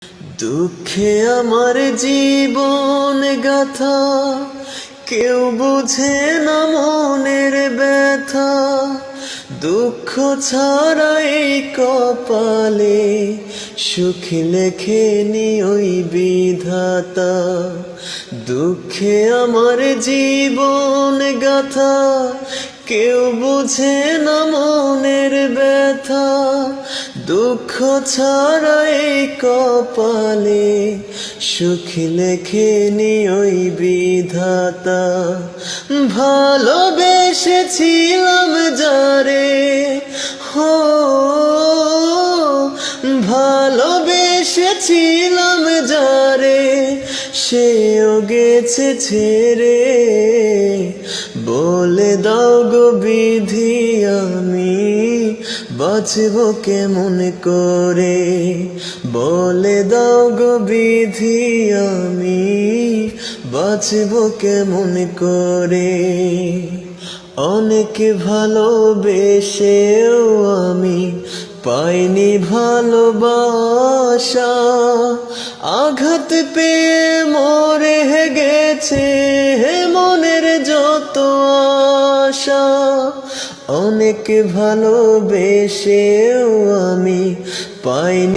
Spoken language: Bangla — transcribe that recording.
দুঃখে আমার জীবন গাথা, কেউ বুঝে না মনের ব্যথা। দুঃখ ছাড়াই কপালে সুখ লেখেনি ওই বিধাতা। দুঃখে আমার জীবন গাথা, কেউ বুঝে না মনের ব্যথা। দুঃখ ছাড়াই কপালে সুখ লেখেনি ওই বিধাতা। ভালোবেসেছিলাম যারে, হো ভালোবেসেছিলাম যারে, সেও গেছে ছেড়ে। বলে দাও গো বিধি, আমি বাঁচব কেমন করে? বলে দাও গো বিধি, আমি বাঁচব কেমন করে? অনেক ভালোবেসেও আমি পাইনি ভালোবাসা। আঘাত পেয়ে মরে গেছে মনের যত আশা। অনেক ভালোবেসেও আমি পাইনি